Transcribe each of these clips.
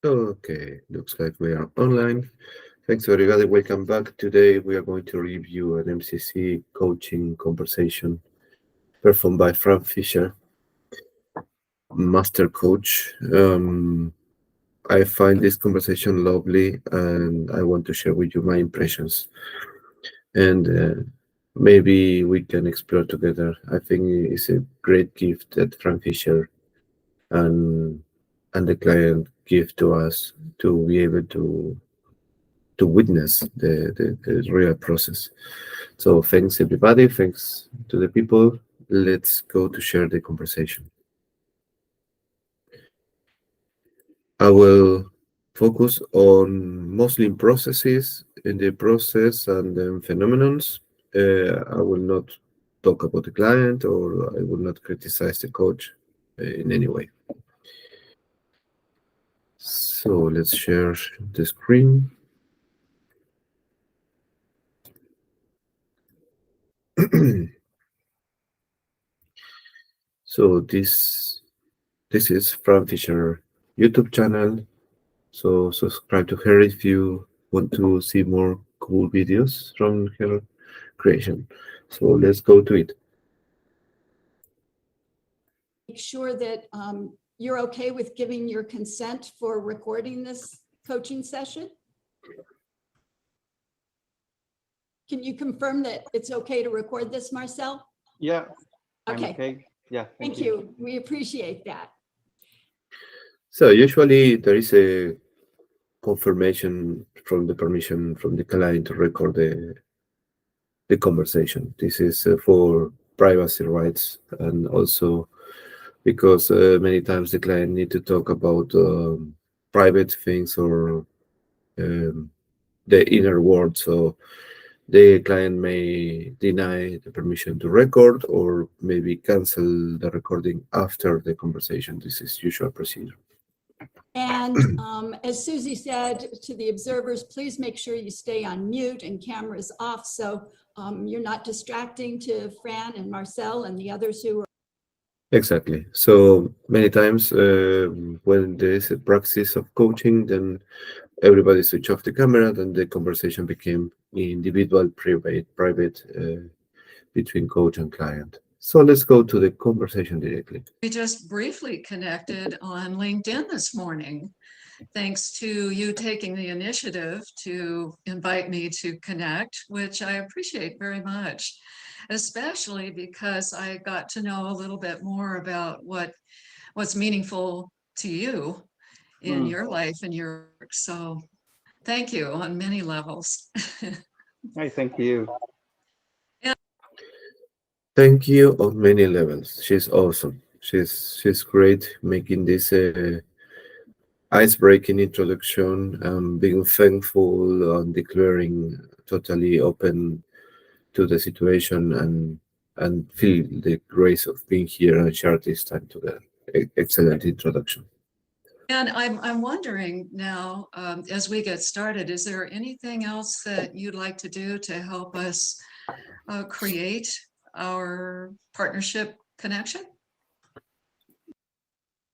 Okay, looks like we are online. Thanks everybody, welcome back. Today we are going to review an MCC coaching conversation performed by Fran Fisher, master coach. I find this conversation lovely and I want to share with you my impressions. And maybe we can explore together. I think it's a great gift that Fran Fisher and the client give to us to be able to witness the real process. So thanks everybody, thanks to the people. Let's go to share the conversation. I will focus on mostly in processes, in the process and then phenomenons. I will not talk about the client or I will not criticize the coach in any way. So let's share the screen. So this is Fran Fisher YouTube channel. So subscribe to her if you want to see more cool videos from her creation. So let's go to it. Make sure that you're okay with giving your consent for recording this coaching session? Can you confirm that it's okay to record this, Marcel? Yeah. Okay. Okay. Yeah. Thank you. We appreciate that. So usually there is a confirmation from the permission from the client to record the conversation. This is for privacy rights and also because many times the client need to talk about private things or um, the inner world. So the client may deny the permission to record or maybe cancel the recording after the conversation. This is usual procedure. And as Susie said to the observers, please make sure you stay on mute and cameras off so you're not distracting to Fran and Marcel and the others who are. Exactly. So many times when there is a practice of coaching, then everybody switch off the camera, then the conversation became individual, private between coach and client. So let's go to the conversation directly. We just briefly connected on LinkedIn this morning, thanks to you taking the initiative to invite me to connect, which I appreciate very much, especially because I got to know a little bit more about what's meaningful to you in your life and your work. So thank you on many levels. Hey, thank you. Thank you on many levels. She's awesome. She's great making this ice-breaking introduction, being thankful and declaring totally open to the situation and feel the grace of being here and share this time together. Excellent introduction. And I'm wondering now, as we get started, is there anything else that you'd like to do to help us create our partnership connection?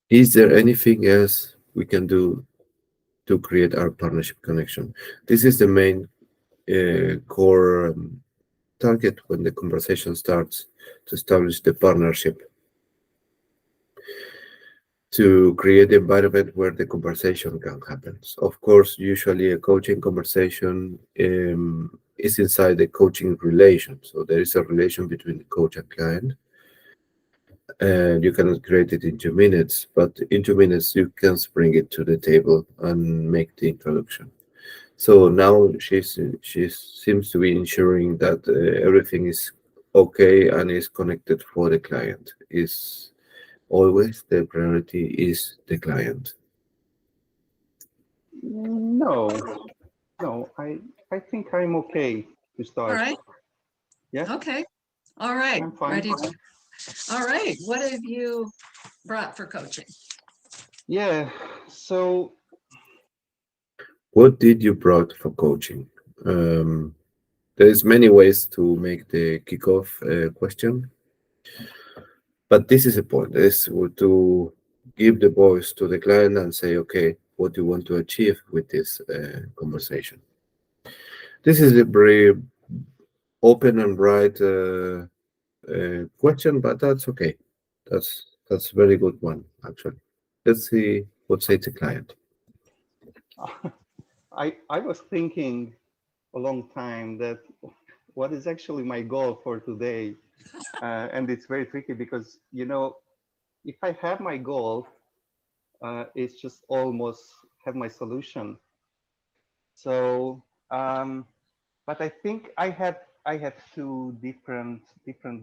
Is there anything else we can do to create our partnership connection? This is the main core target when the conversation starts, to establish the partnership, to create the environment where the conversation can happen. Of course, usually a coaching conversation is inside the coaching relation. So there is a relation between the coach and client. And you cannot create it in 2 minutes, but in 2 minutes you can bring it to the table and make the introduction. So now she seems to be ensuring that everything is okay and is connected for the client. Is always the priority is the client. No, I think I'm okay to start. All right. Yeah. Okay. All right. I'm fine. Ready. All right. What have you brought for coaching? Yeah. So What did you brought for coaching? There's many ways to make the kickoff question, but this is a point. This is to give the voice to the client and say, okay, what you want to achieve with this conversation. This is a very open and bright question, but that's okay. That's a very good one, actually. Let's see what says the client. I was thinking a long time that what is actually my goal for today, and it's very tricky because if I have my goal, it's just almost have my solution. So, but I think I have two different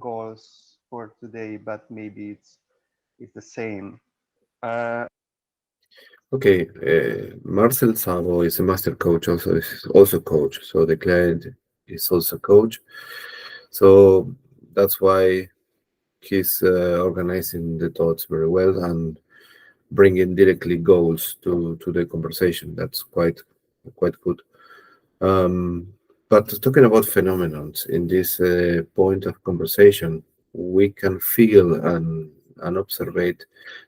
goals for today, but maybe it's the same. Okay, Marcel Savo is a master coach, also coach. So the client is also coach. So that's why he's organizing the thoughts very well and bringing directly goals to the conversation. That's quite good. But talking about phenomenons in this point of conversation, we can feel and observe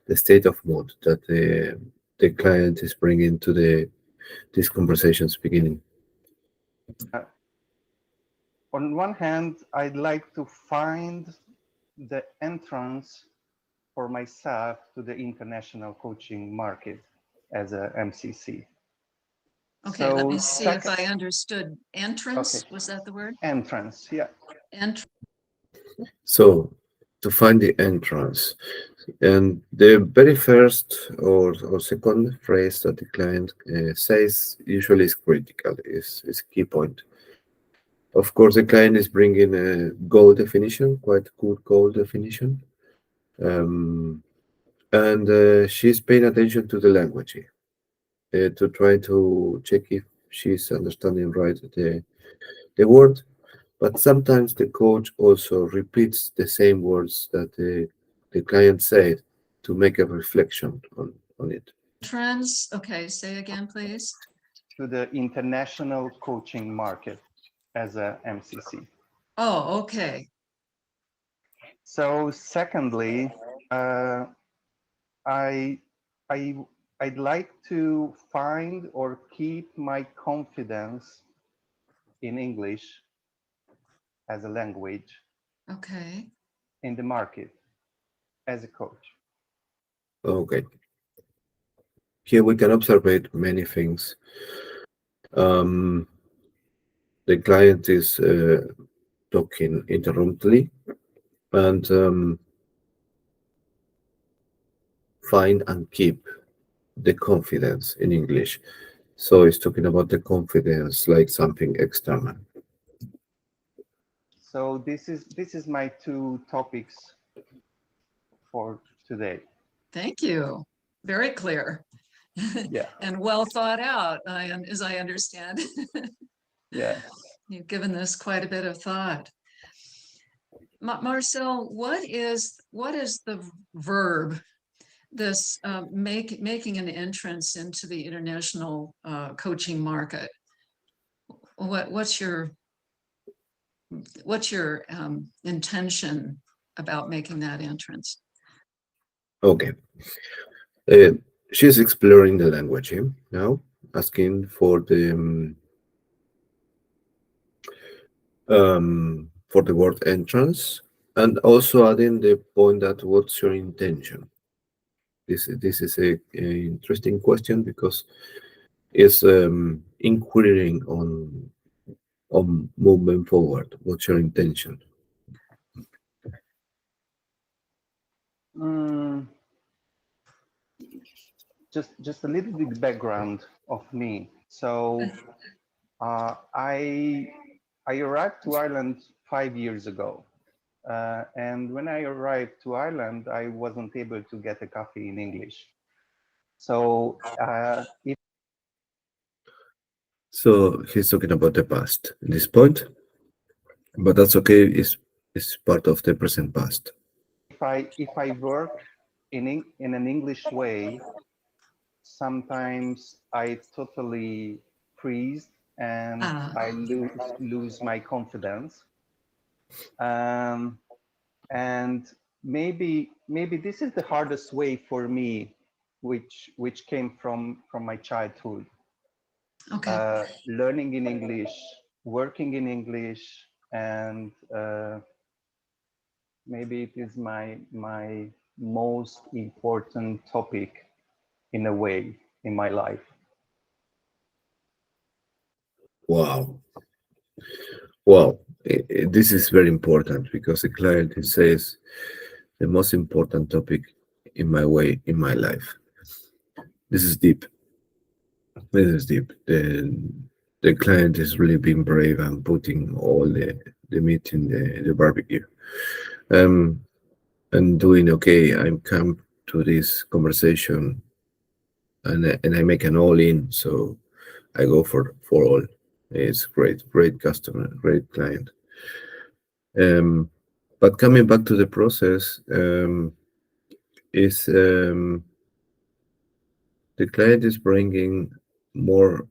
the state of mood that the client is bringing to this conversation's beginning. On one hand, I'd like to find the entrance for myself to the international coaching market as a MCC. Okay, let me So see if I understood. Entrance, Okay. was that the word? entrance, yeah. So to find the entrance, and the very first or second phrase that the client says usually is critical, is key point. Of course, the client is bringing a goal definition, quite good goal definition, and she's paying attention to the language to try to check if she's understanding right the word. But sometimes the coach also repeats the same words that the client said to make a reflection on it. Entrance, okay, say again, please. To the international coaching market as a MCC. Oh, okay. So secondly, I I'd like to find or keep my confidence in English as a language Okay. in the market as a coach. Okay. Here we can observe many things. The client is talking interruptedly and find and keep the confidence in English. So it's talking about the confidence like something external. So this is my two topics for today. Thank you. Very clear. Yeah. And well thought out, as I understand. Yeah. You've given this quite a bit of thought. Marcel, what is the verb, this making an entrance into the international coaching market? What's your intention about making that entrance? Okay. She's exploring the language here now, asking for the word entrance, and also adding the point that what's your intention. This is a interesting question because it's inquiring on moving forward. What's your intention? Just a little bit background of me. So I arrived to Ireland 5 years ago. And when I arrived to Ireland, I wasn't able to get a coffee in English. So So he's talking about the past at this point, but that's okay. It's part of the present past. if I work in an English way, sometimes I totally freeze and I lose my confidence. And maybe this is the hardest way for me which came from my childhood. Okay. Learning in English, working in English, and maybe it is my most important topic in a way in my life. Wow. Well, this is very important because the client says the most important topic in my way in my life. This is deep. This is deep. The client is really being brave and putting all the meat in the barbecue. Um, and doing okay. I come to this conversation and I make an all in. So I go for all. It's great, great customer, great client. Um, but coming back to the process, is the client is bringing more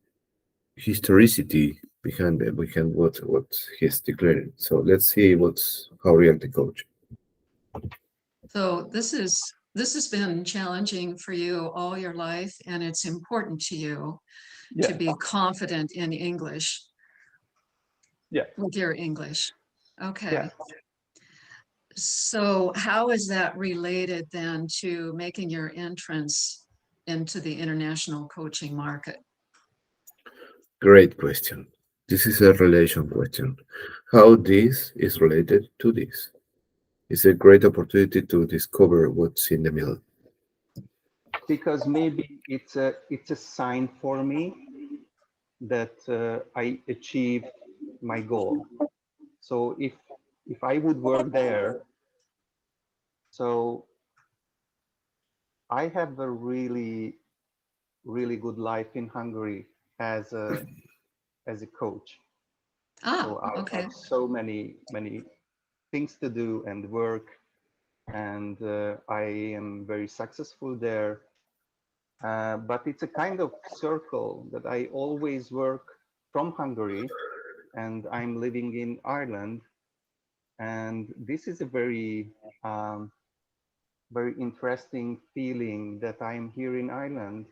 historicity behind what he's declaring. So let's see what's how real the coach. So this has been challenging for you all your life, and it's important to you to Yeah, be confident in English yeah, with your English. yeah. Okay. So how is that related then to making your entrance into the international coaching market? Great question. This is a relation question. How this is related to this? It's a great opportunity to discover what's in the middle. Because maybe it's a sign for me that I achieved my goal. So if I would work there, so I have a really good life in Hungary as a coach. Ah, So I okay. have so many things to do and work, and I am very successful there. But it's a kind of circle that I always work from Hungary, and I'm living in Ireland. And this is a very interesting feeling that I'm here in Ireland,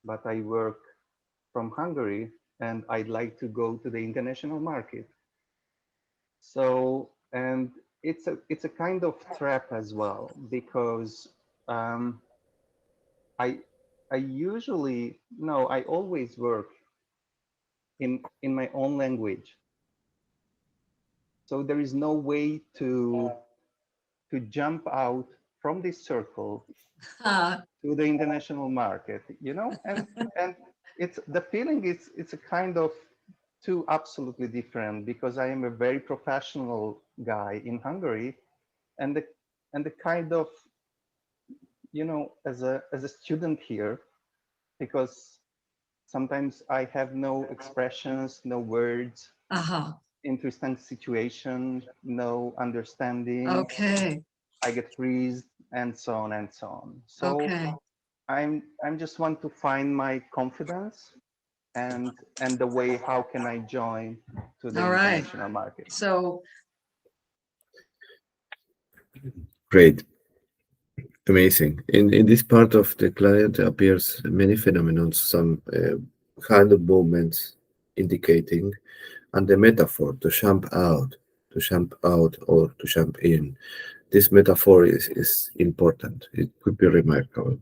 but I work from Hungary, and I'd like to go to the international market. So, and it's a kind of trap as well, because um, I I usually no, I always work in my own language. So there is no way to jump out from this circle Uh, to the international market, and it's the feeling is it's a kind of two absolutely different, because I am a very professional guy in Hungary, and the kind of, as a student here, because sometimes I have no expressions, no words, uh-huh. interesting situation, no understanding. Okay. I get freezed and so on and so on. So Okay. I'm just want to find my confidence and the way how can I join to the All right. international market. So, Great, amazing. In this part of the client appears many phenomena, some kind of movements indicating, and the metaphor to jump out or to jump in. This metaphor is important. It could be remarkable.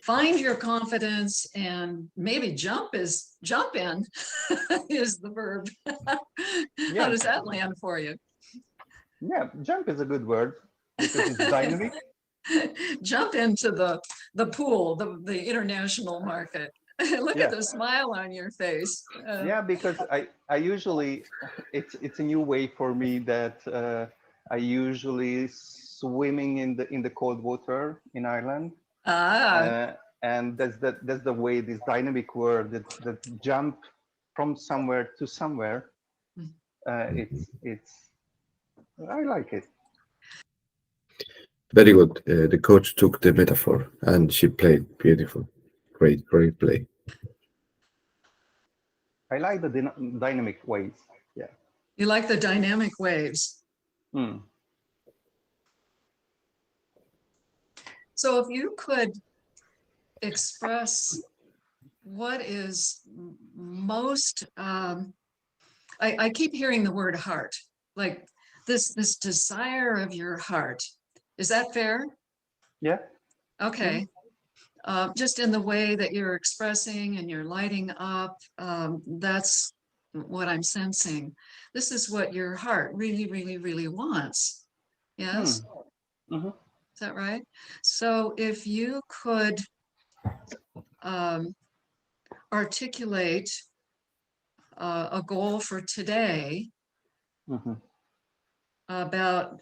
find your confidence and maybe jump in is the verb. How Yeah, does that land for you? yeah, jump is a good word because it's dynamic. Jump into the pool, the international market. Look at Yeah, the smile on your face. yeah, because I usually it's a new way for me that I usually swimming in the cold water in Ireland, Ah, uh, and that's the way this dynamic word that jump from somewhere to somewhere. It's I like it. Very good. The coach took the metaphor and she played beautiful. Great, great play. I like the dynamic ways. Yeah. you like the dynamic waves. Mm. So if you could express what is most, I keep hearing the word heart, like this desire of your heart. Is that fair? Yeah. Okay. Just in the way that you're expressing and you're lighting up, that's what I'm sensing. This is what your heart really, really, really wants. Yes? Mm-hmm. Is that right? So if you could articulate a goal for today Mm-hmm. about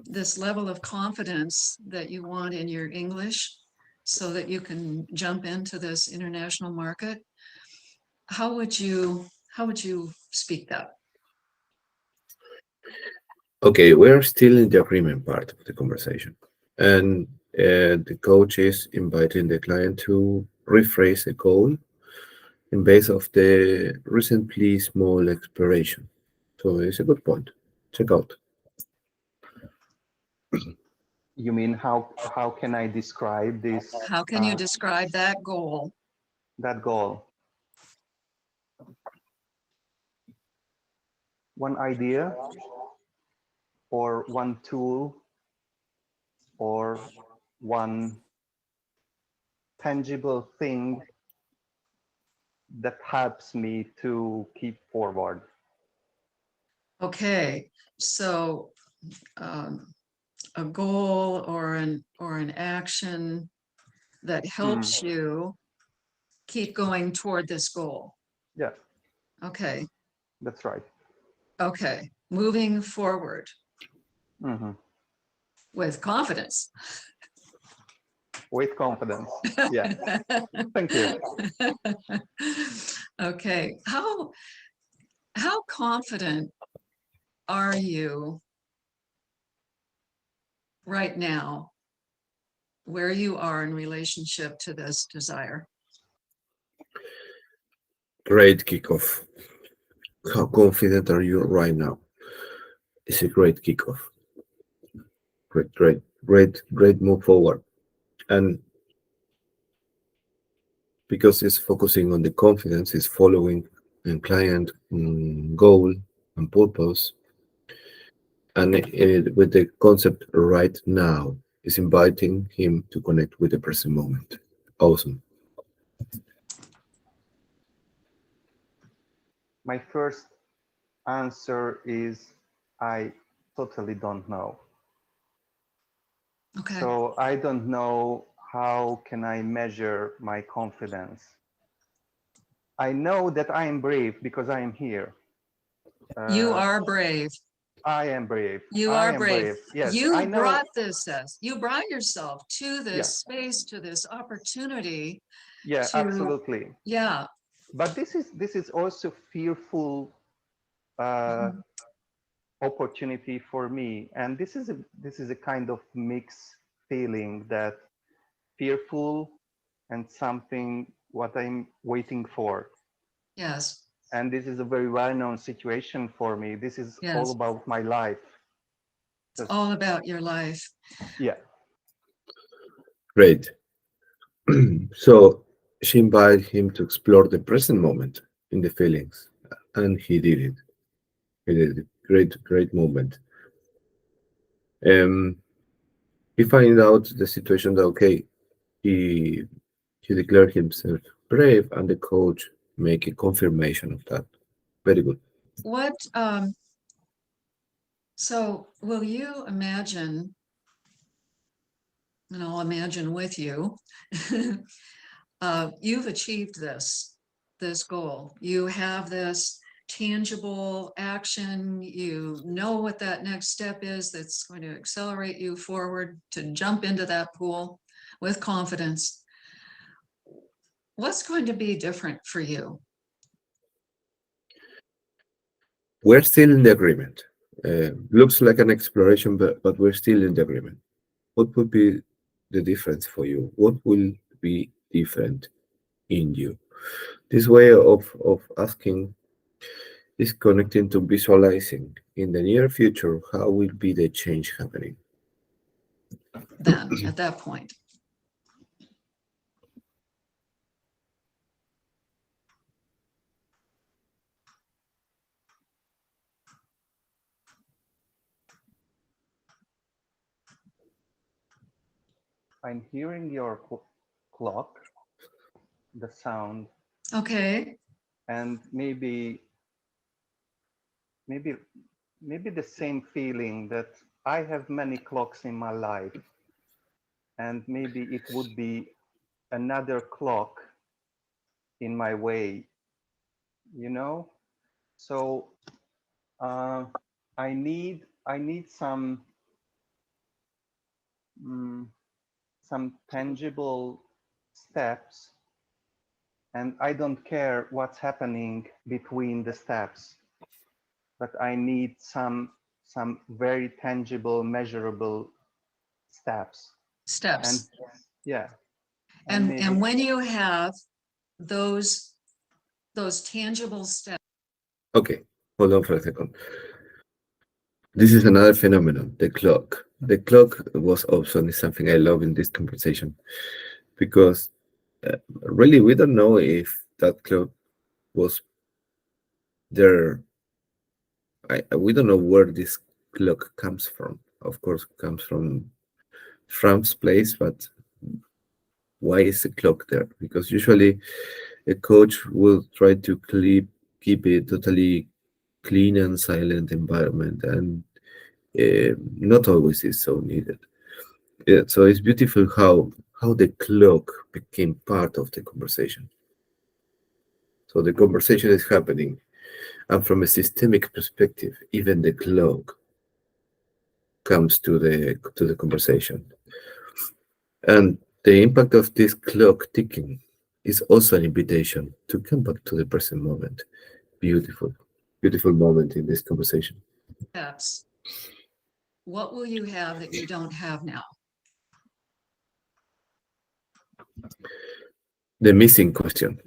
this level of confidence that you want in your English so that you can jump into this international market, how would you speak that? Okay, we're still in the agreement part of the conversation. And the coach is inviting the client to rephrase a goal in base of the recently small exploration. So it's a good point. Check out. You mean how can I describe this How can you describe that goal? that goal? One idea or one tool or one tangible thing that helps me to keep forward. Okay, so a goal or an action that helps you keep going toward this goal. Yeah, Okay, that's right. okay, moving forward Mm-hmm. with confidence. With confidence. Yeah. Thank you. Okay, how confident are you right now where you are in relationship to this desire? Great kickoff. How confident are you right now? It's a great kickoff. Great move forward. And because it's focusing on the confidence, it's following the client goal and purpose. And with the concept right now, is inviting him to connect with the present moment. Awesome. My first answer is I totally don't know. Okay. So I don't know how can I measure my confidence. I know that I am brave because I am here. You are brave. I am brave. You I are am brave. Yes, You I know. brought this, you brought yourself to this Yeah. space, to this opportunity. Yeah, absolutely. Yeah. But this is also fearful opportunity for me, and this is a kind of mixed feeling, that fearful and something what I'm waiting for. Yes. And this is a very well-known situation for me. This is Yes. all about my life. It's all about your life. Yeah. Great. So she invited him to explore the present moment in the feelings, and he did it. He did it. Great moment. He find out the situation that okay, he he declared himself brave, and the coach make a confirmation of that. Very good. What, so will you imagine, and I'll imagine with you, you've achieved this goal. You have this tangible action. You know what that next step is that's going to accelerate you forward to jump into that pool with confidence. What's going to be different for you? We're still in the agreement. Looks like an exploration, but we're still in the agreement. What would be the difference for you? What will be different in you? This way of asking is connecting to visualizing in the near future how will be the change happening. Then at that point? I'm hearing your clock, the sound, Okay. and maybe the same feeling that I have many clocks in my life, and maybe it would be another clock in my way, you know. So I need mm, some tangible steps, and I don't care what's happening between the steps, but I need some very tangible, measurable steps. And Steps. yeah, and And maybe when you have those tangible steps. Okay, hold on for a second. This is another phenomenon, the clock. The clock was also something I love in this conversation because really we don't know if that clock was there. We don't know where this clock comes from. Of course, it comes from Frank's place, but why is the clock there? Because usually a coach will try to keep a totally clean and silent environment, and not always is so needed. Yeah, so it's beautiful how the clock became part of the conversation. So the conversation is happening, and from a systemic perspective, even the clock comes to the conversation. And the impact of this clock ticking is also an invitation to come back to the present moment. Beautiful, beautiful moment in this conversation. Steps. What will you have that you don't have now? The missing question.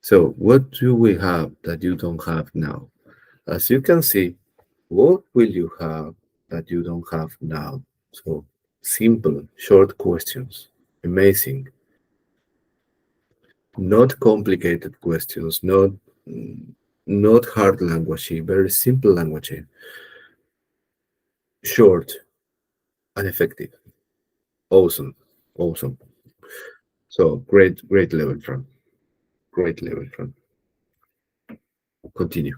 So, what do we have that you don't have now? As you can see, what will you have that you don't have now? So, simple, short questions. Amazing. Not complicated questions, not hard language, very simple language, short and effective. Awesome, awesome. So great level from, great level from. Continue.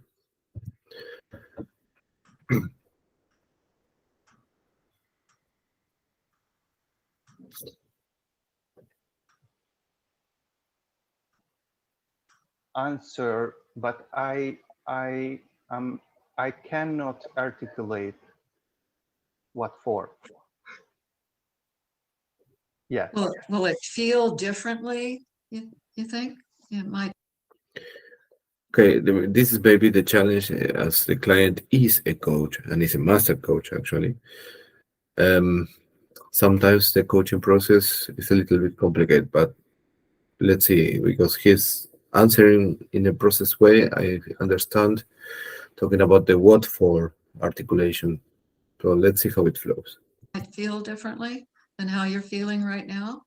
answer, but I cannot articulate what for. Yeah. Will it feel differently? You think it might? Okay, this is maybe the challenge as the client is a coach and is a master coach actually. Um, Sometimes the coaching process is a little bit complicated, but let's see, because he's answering in a process way. I understand, talking about the what for articulation. So let's see how it flows. Might feel differently than how you're feeling right now?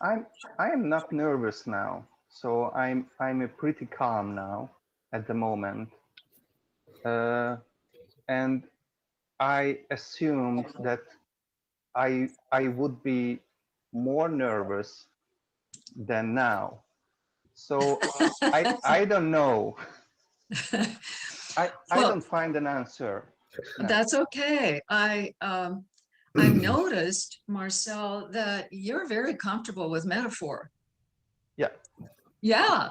I am not nervous now, so I'm a pretty calm now at the moment, and I assumed that I would be more nervous than now. So I don't know. I Well, don't find an answer. No. that's okay. I noticed, Marcel, that you're very comfortable with metaphor. Yeah, Yeah,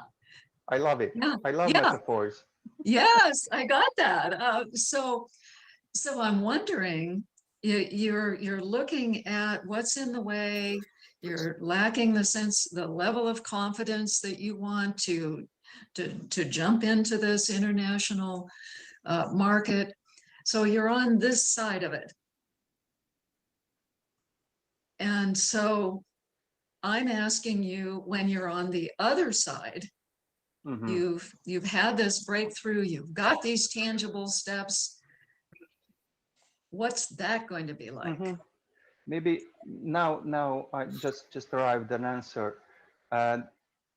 I love it. yeah, I love yeah. metaphors. Yes, I got that. So I'm wondering, you're looking at what's in the way. You're lacking the level of confidence that you want to jump into this international market. So you're on this side of it. And so I'm asking you, when you're on the other side, Mhm. you've had this breakthrough, you've got these tangible steps. What's that going to be like? Mhm. Maybe now I just arrived an answer.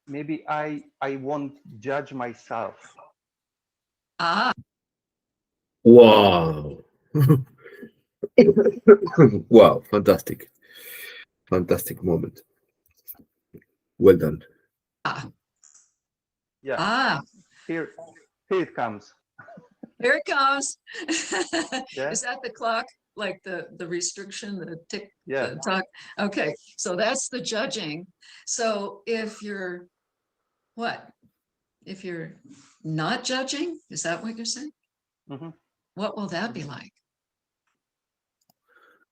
Maybe I won't judge myself. Ah, Wow. Wow, fantastic, fantastic moment. Well done. Ah, Yeah, ah, here, here it comes. here it comes. Yeah, Is that the clock? Like the restriction, the tick, yeah. the talk? Okay, so that's the judging. So if you're, what? If you're not judging, is that what you're saying? Hmm. What will that be like?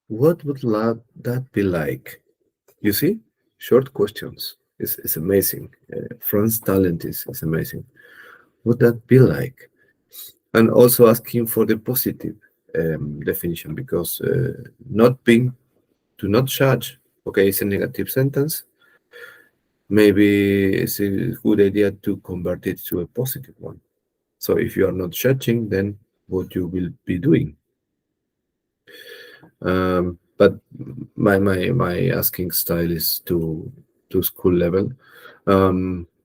What would that be like? You see, short questions is amazing. Fran's talent is amazing. Would that be like? And also asking for the positive definition because not being to not judge. Okay, it's a negative sentence. Maybe it's a good idea to convert it to a positive one. So if you are not judging, then what you will be doing. But my asking style is to school level.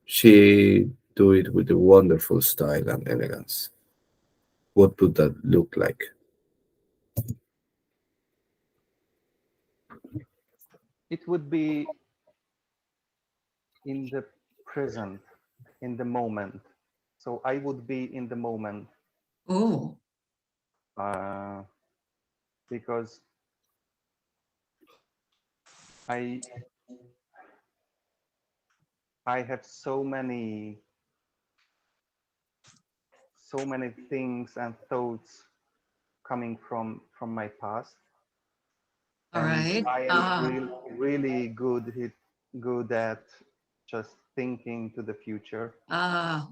She do it with a wonderful style and elegance. What would that look like? It would be in the present, in the moment. So I would be in the moment Oh, uh, because I I have so many things and thoughts coming from my past, all and right. I am really good at just thinking to the future.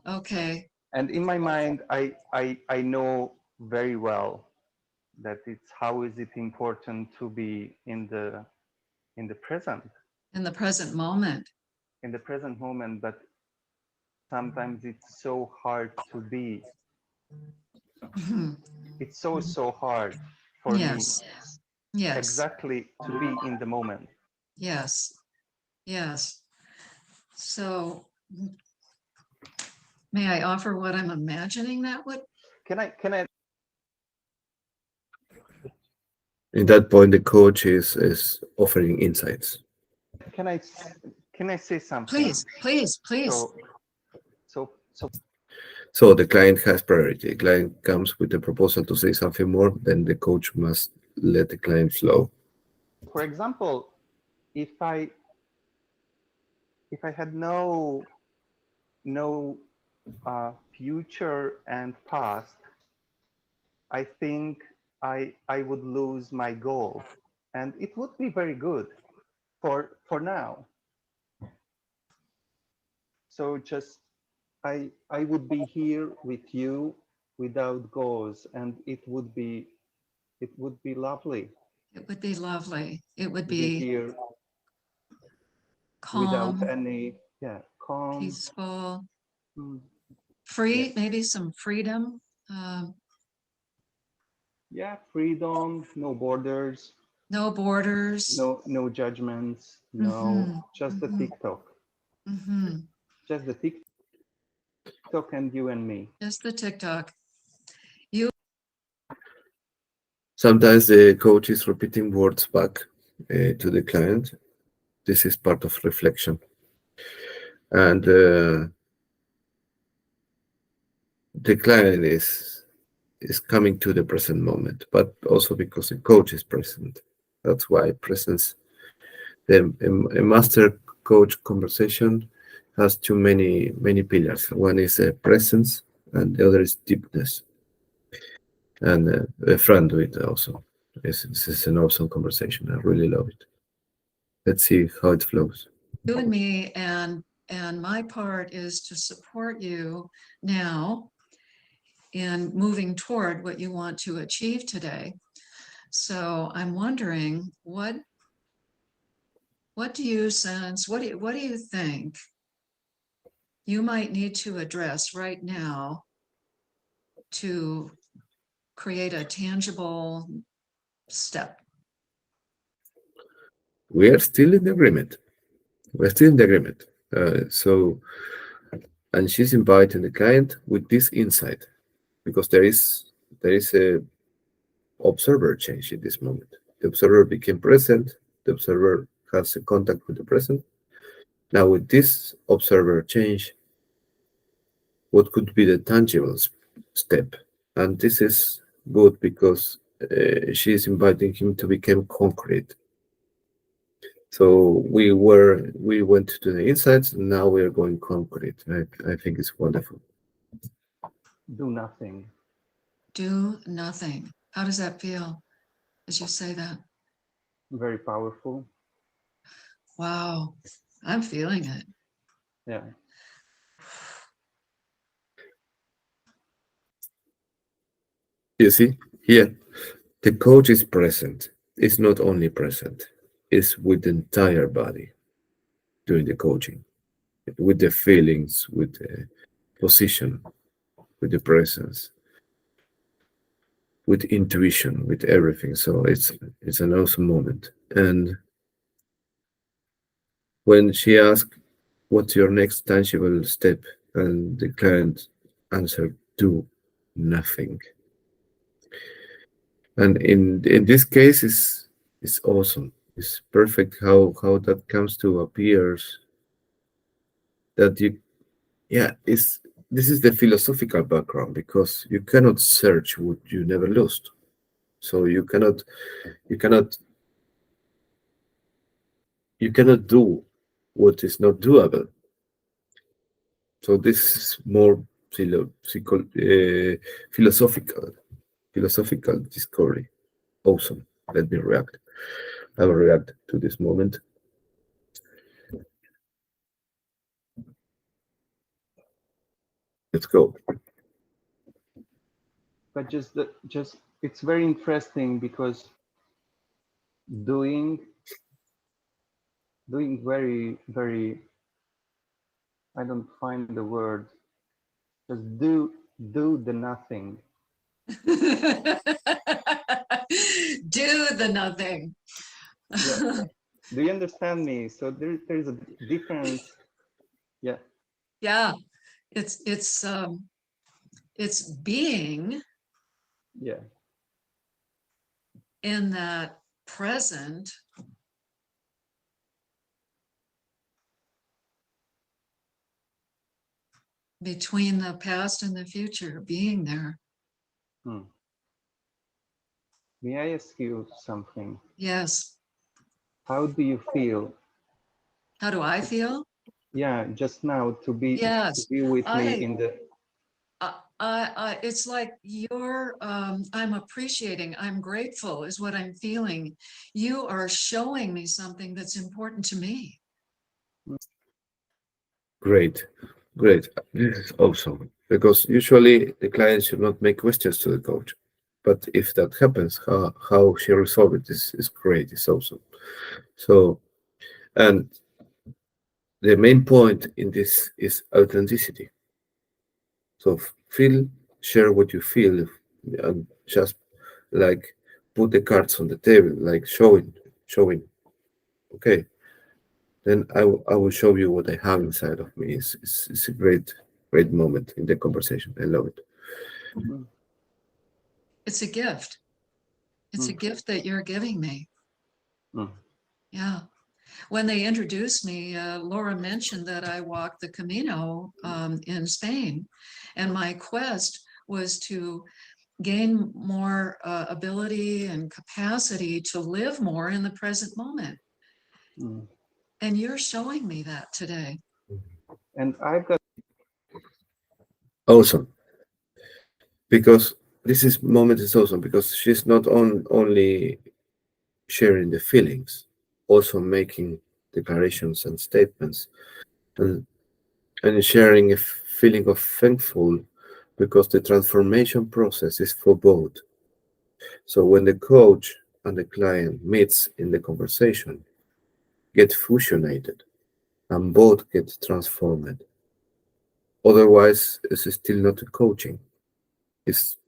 Okay. And in my mind, I know very well that it's how is it important to be in the present, In the present moment. in the present moment, but sometimes it's so hard to be. Mhm. It's so hard for me Yes, yes, exactly to be in the moment. yes, yes. So may I offer what I'm imagining that would? Can I In that point, the coach is offering insights. can I can I say something? Please, please, please. So so So the client has priority. The client comes with a proposal to say something more, then the coach must let the client flow. for example, if I if I had no future and past, I think I would lose my goal, and it would be very good for now. So just I would be here with you without goals, and it would be lovely It would be lovely. It would to be be here without calm, any, yeah, calm. peaceful, Mm, free, yes, maybe some freedom. Um, yeah, freedom, no borders, no borders. no judgments, no, Mm-hmm, just the mm-hmm, TikTok, mm-hmm. just the TikTok and you and me. Just the TikTok. Sometimes the coach is repeating words back to the client. This is part of reflection. And the client is coming to the present moment, but also because the coach is present. That's why presence. A master coach conversation has too many pillars. One is presence, and the other is deepness. And a friend do it also. This is an awesome conversation. I really love it. Let's see how it flows. You and me, and my part is to support you now in moving toward what you want to achieve today. So I'm wondering, what do you sense? What do you think you might need to address right now to create a tangible step? We are still in agreement. We're still in agreement. So, and she's inviting the client with this insight because there is a observer changed in this moment. The observer became present. The observer has a contact with the present. Now, with this observer change, what could be the tangible step? And this is good because she is inviting him to become concrete. So we went to the insights, and now we are going concrete. I think it's wonderful. Do nothing. Do nothing. How does that feel as you say that? Very powerful. Wow, I'm feeling it. Yeah. You see, here, the coach is present. It's not only present, it's with the entire body during the coaching, with the feelings, with the position, with the presence, with intuition, with everything. So it's an awesome moment. And when she asked, "What's your next tangible step?" and the client answered, "Do nothing." And in this case, it's awesome. It's perfect how that comes to appears that you, yeah, it's this is the philosophical background because you cannot search what you never lost. So you cannot you cannot do what is not doable. So this is more philosophical philosophical discovery. Awesome. Let me react. I will react to this moment. Let's go. But just it's very interesting because doing very, I don't find the word. Just do the nothing. Do the nothing. Yeah. Do you understand me? So there's a difference. Yeah. Yeah, it's being Yeah. in that present between the past and the future, being there. Hmm. May I ask you something? Yes. How do you feel? How do I feel? Yeah, just now to be Yes, with me in the it's like I'm appreciating, I'm grateful is what I'm feeling. You are showing me something that's important to me. Great, great. This is awesome because usually the client should not make questions to the coach. But if that happens, how she resolve it is great. It's awesome. So, and the main point in this is authenticity. So feel, share what you feel, and just like put the cards on the table, like showing. Okay, then I will show you what I have inside of me. It's a great moment in the conversation. I love it. Mhm. It's a gift. It's a gift that you're giving me. Mm. Yeah. When they introduced me, Laura mentioned that I walked the Camino in Spain, and my quest was to gain more ability and capacity to live more in the present moment. Mm. And you're showing me that today. And I've got Awesome, because this is moment is awesome because she's not only sharing the feelings, also making declarations and statements, and sharing a feeling of thankful because the transformation process is for both. So when the coach and the client meets in the conversation, get fusionated and both get transformed. Otherwise, it's still not a coaching. It's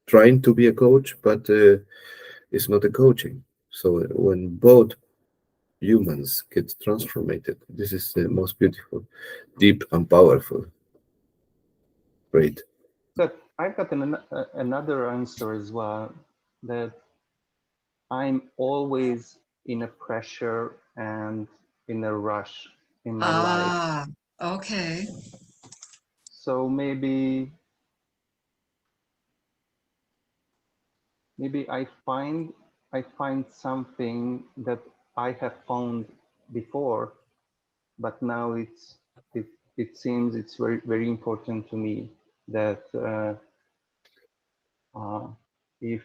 trying to be a coach, but it's not a coaching. So when both humans get transformed, this is the most beautiful, deep, and powerful. Great. I've got another answer as well. that I'm always in a pressure and in a rush in my life. Ah, okay. So maybe I find something that I have found before, but now it seems it's very important to me that if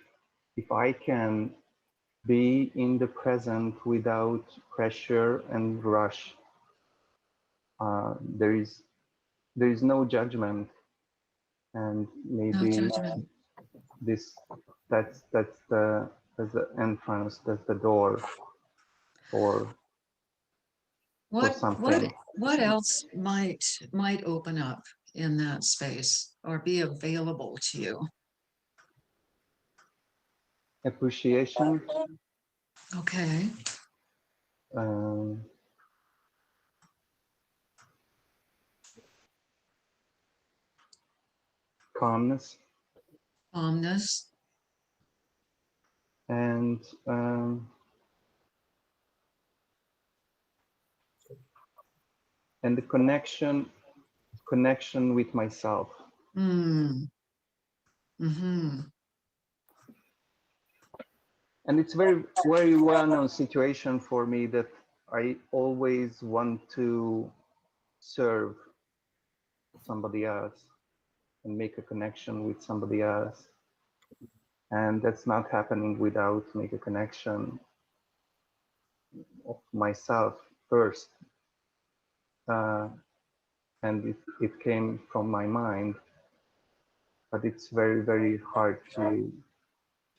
I can be in the present without pressure and rush, there is no judgment, and No maybe judgment. this that's the entrance, that's the door for What something. else might open up in that space or be available to you? Appreciation, Okay. um, calmness, Calmness. and the connection with myself. Mm. Mm-hmm. And it's very well-known situation for me that I always want to serve somebody else and make a connection with somebody else, and that's not happening without make a connection of myself first, and it came from my mind, but it's very hard to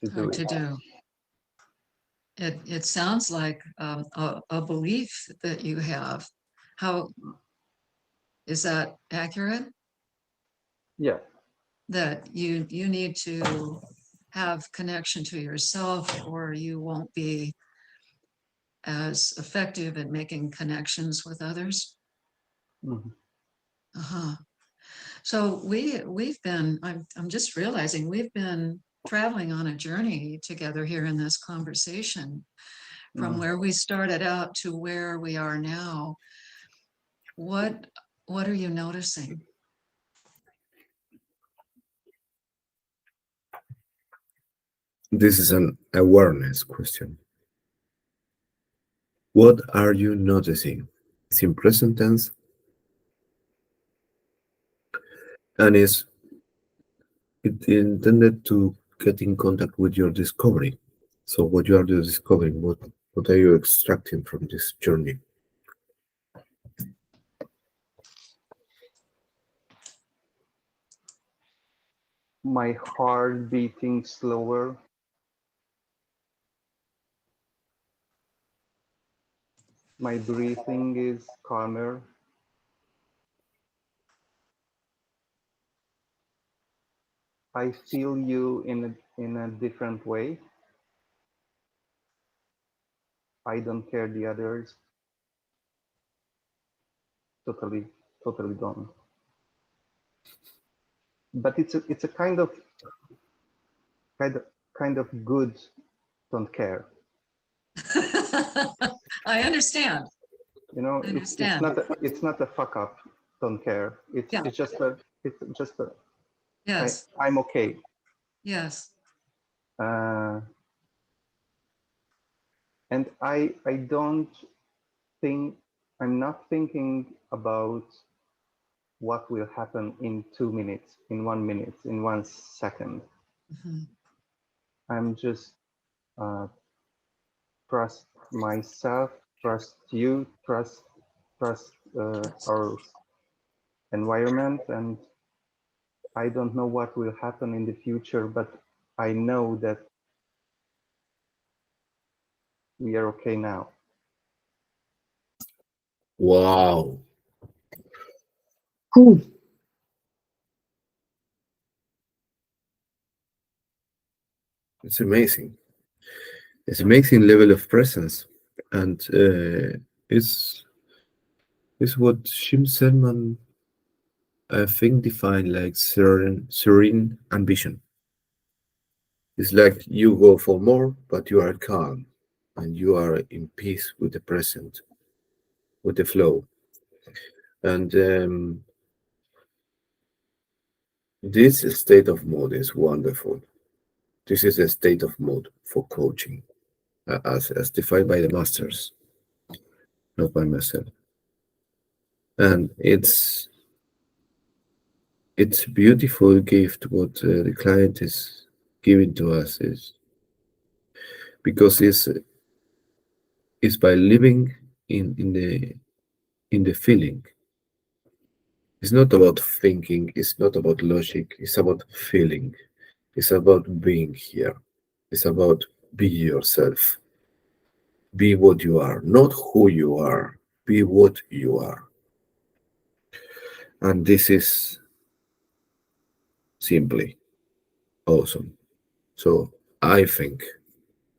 do Hard to it. do. It sounds like a belief that you have. How is that accurate? Yeah, That you need to have connection to yourself, or you won't be as effective at making connections with others. mhm. Uh-huh. So we've been, I'm just realizing we've been traveling on a journey together here in this conversation from Mm. where we started out to where we are now. What are you noticing? This is an awareness question. What are you noticing? It's in present tense and is it intended to get in contact with your discovery. So what you are discovering, what are you extracting from this journey? My heart beating slower, my breathing is calmer, I feel you in a different way. I don't care the others. Totally, totally don't. But it's a kind of kind of good don't care. I understand. You know, I it's understand. not a fuck up. Don't care. Yeah. It's just a Yes. I'm okay. Yes. Uh, and I don't think I'm not thinking about what will happen in 2 minutes, in 1 minute, in 1 second. Mhm. I'm just trust myself, trust you, trust our environment, and I don't know what will happen in the future, but I know that we are okay now. Wow. Whew. It's amazing. It's amazing level of presence. And it's what Shim Selman, I think, defined like serene ambition. It's like you go for more, but you are calm and you are in peace with the present, with the flow. And this state of mode is wonderful. This is a state of mode for coaching, as defined by the masters, not by myself. And it's a beautiful gift what the client is giving to us is because it's by living in the feeling. It's not about thinking, it's not about logic, it's about feeling. It's about being here. It's about be yourself. Be what you are, not who you are. Be what you are. And this is simply awesome. So I think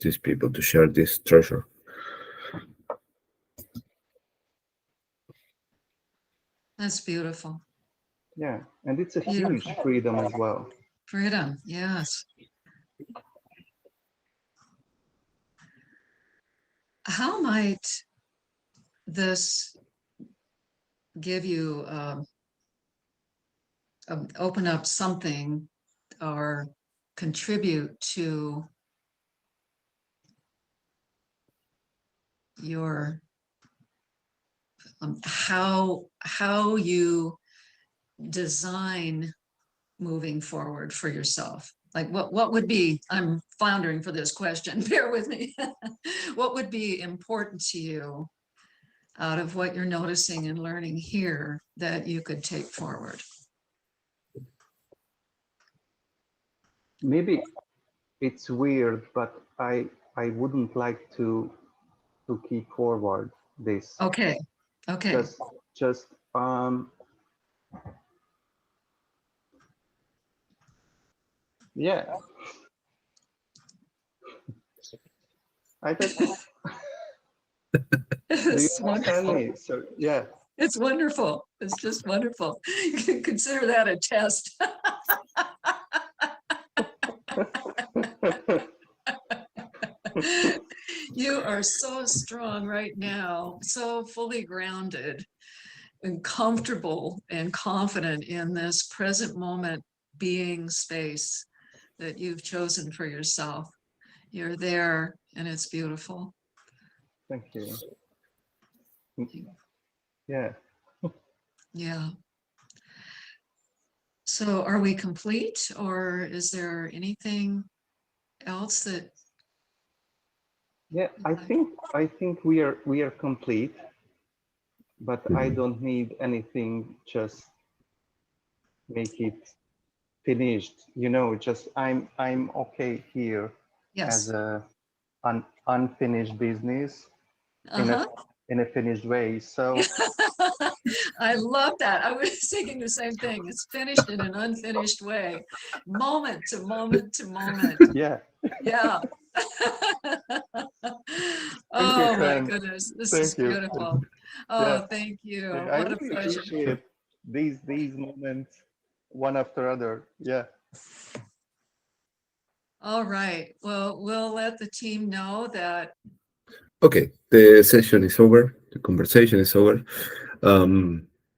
these people to share this treasure. That's beautiful. Yeah, and it's a huge Beautiful. freedom as well. Freedom, yes. How might this give you, open up something or contribute to your, how you design moving forward for yourself? Like what would be, I'm floundering for this question, bear with me. What would be important to you out of what you're noticing and learning here that you could take forward? Maybe it's weird, but I wouldn't like to keep forward this. Okay, okay. Just yeah. I think do you It's understand wonderful. me? So yeah. It's wonderful. It's just wonderful. You can consider that a test. You are so strong right now, so fully grounded and comfortable and confident in this present moment being space that you've chosen for yourself. You're there and it's beautiful. Thank you. Yeah. Yeah. So are we complete, or is there anything else that? Yeah, I think we are complete, but I don't need anything, just make it finished, just I'm okay here as Yes. a unfinished business in Uh-huh. a finished way. So I love that. I was thinking the same thing. It's finished in an unfinished way, moment to moment to moment. yeah, Yeah. thank you, Oh my Fran. goodness, this is Thank you. beautiful. Yeah, Oh, thank you. I What a really pleasure. appreciate these moments one after other. Yeah. All right. Well, we'll let the team know that. Okay, the session is over. The conversation is over.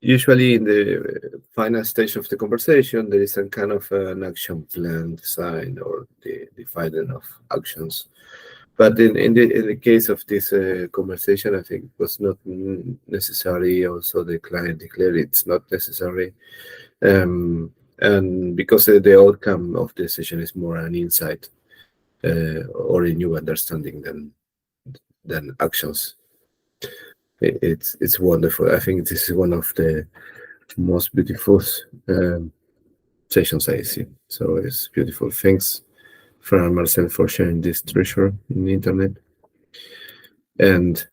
Usually, in the final stage of the conversation, there is some kind of an action plan design or the defining of actions. But in the case of this conversation, I think it was not necessary. Also, the client declared it's not necessary, and because the outcome of the session is more an insight or a new understanding than actions. It's wonderful. I think this is one of the most beautiful sessions I see. So it's beautiful. Thanks, Fran and Marcel, for sharing this treasure in the internet. And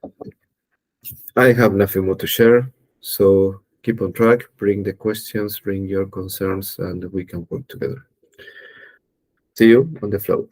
I have nothing more to share. So keep on track, bring the questions, bring your concerns, and we can work together. See you on the flow.